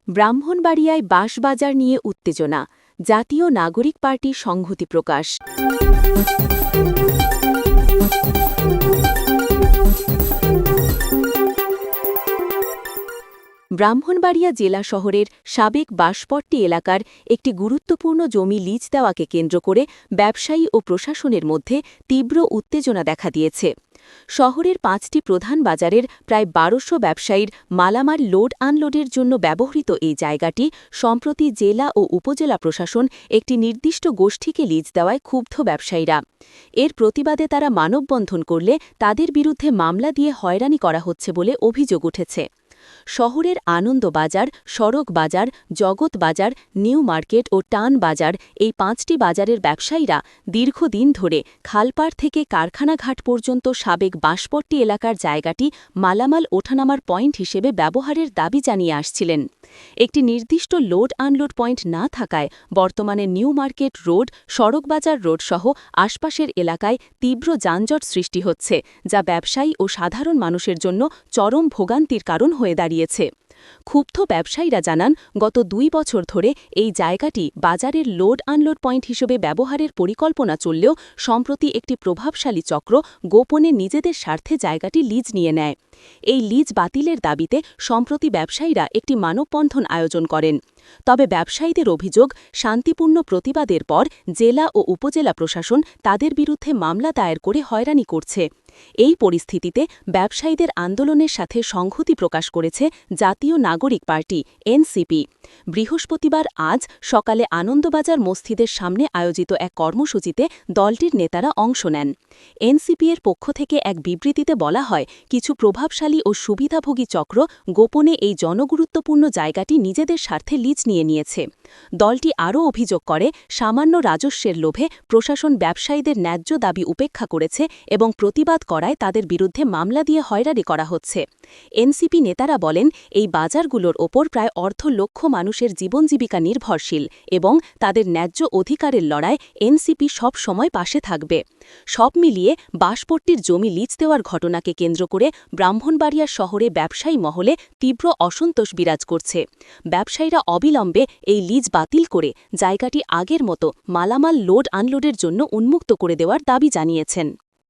ব্রাহ্মণবাড়িয়ায় বাঁশবাজার নিয়ে উত্তেজনা, জাতীয় নাগরিক পার্টি সংহতি প্রকাশ। ব্রাহ্মণবাড়িয়া জেলা শহরের সাবেক বাঁশপট্টি এলাকার একটি গুরুত্বপূর্ণ জমি লিজ দেওয়াকে কেন্দ্র করে ব্যবসায়ী ও প্রশাসনের মধ্যে তীব্র উত্তেজনা দেখা দিয়েছে। শহরের ৫টি প্রধান বাজারের প্রায় ১২০০ ব্যবসায়ীর মালামাল লোড আনলোডের জন্য ব্যবহৃত এই জায়গাটি সম্প্রতি জেলা ও উপজেলা প্রশাসন একটি নির্দিষ্ট গোষ্ঠীকে লিজ দেওয়ায় ক্ষুব্ধ ব্যবসায়ীরা। এর প্রতিবাদে তারা মানববন্ধন করলে তাদের বিরুদ্ধে মামলা দিয়ে হয়রানি করা হচ্ছে বলে অভিযোগ উঠেছে। শহরের আনন্দ বাজার, সড়ক বাজার, জগৎ বাজার, নিউ মার্কেট ও টান বাজার এই ৫টি বাজারের ব্যবসায়ীরা দীর্ঘদিন ধরে খালপাড় থেকে কারখানাঘাট পর্যন্ত সাবেক বাঁশপট্টি এলাকার জায়গাটি মালামাল ওঠানামার পয়েন্ট হিসেবে ব্যবহারের দাবি জানিয়ে আসছিলেন। একটি নির্দিষ্ট লোড আনলোড পয়েন্ট না থাকায় বর্তমানে নিউ মার্কেট রোড, সড়ক বাজার রোড সহ আশপাশের এলাকায় তীব্র যানজট সৃষ্টি হচ্ছে, যা ব্যবসায়ী ও সাধারণ মানুষের জন্য চরম ভোগান্তির কারণ হয়ে দাঁড়িয়েছে। ক্ষুব্ধ ব্যবসায়ীরা জানান, গত ২ বছর ধরে এই জায়গাটি বাজারের লোড আনলোড পয়েন্ট হিসেবে ব্যবহারের পরিকল্পনা চললেও সম্প্রতি একটি প্রভাবশালী চক্র গোপনে নিজেদের স্বার্থে জায়গাটি লিজ নিয়ে নেয়। এই লিজ বাতিলের দাবিতে সম্প্রতি ব্যবসায়ীরা একটি মানববন্ধন আয়োজন করেন। তবে ব্যবসায়ীদের অভিযোগ, শান্তিপূর্ণ প্রতিবাদের পর জেলা ও উপজেলা প্রশাসন তাদের বিরুদ্ধে মামলা দায়ের করে হয়রানি করছে। এই পরিস্থিতিতে ব্যবসায়ীদের আন্দোলনের সাথে সংহতি প্রকাশ করেছে জাতীয় নাগরিক পার্টি এনসিপি। বৃহস্পতিবার আজ সকালে আনন্দবাজার মসজিদের সামনে আয়োজিত এক কর্মসূচিতে দলটির নেতারা অংশ নেন। এনসিপি-এর পক্ষ থেকে এক বিবৃতিতে বলা হয়, কিছু প্রভাবশালী ও সুবিধাভোগী চক্র গোপনে এই জনগুরুত্বপূর্ণ জায়গাটি নিজেদের স্বার্থে লিজ নিয়েছে। দলটি আরও অভিযোগ করে, সামান্য রাজস্বের লোভে প্রশাসন ব্যবসায়ীদের ন্যায্য দাবি উপেক্ষা করেছে এবং প্রতিবাদ করায় তাদের বিরুদ্ধে মামলা দিয়ে হয়রানি করা হচ্ছে। এনসিপি নেতারা বলেন, এই বাজারগুলোর ওপর প্রায় অর্ধ লক্ষ মানুষের জীবনজীবিকা নির্ভরশীল এবং তাদের ন্যায্য অধিকারের লড়াই এনসিপি সব সময় পাশে থাকবে। সব মিলিয়ে বাঁশপট্টির জমি লিজ দেওয়ার ঘটনাকে কেন্দ্র করে ব্রাহ্মণবাড়িয়া শহরে ব্যবসায়ী মহলে তীব্র অসন্তোষ বিরাজ করছে। ব্যবসায়ীরা অবিলম্বে এই লিজ বাতিল করে জায়গাটি আগের মতো মালামাল লোড আনলোডের জন্য উন্মুক্ত করে দেওয়ার দাবি জানিয়েছেন।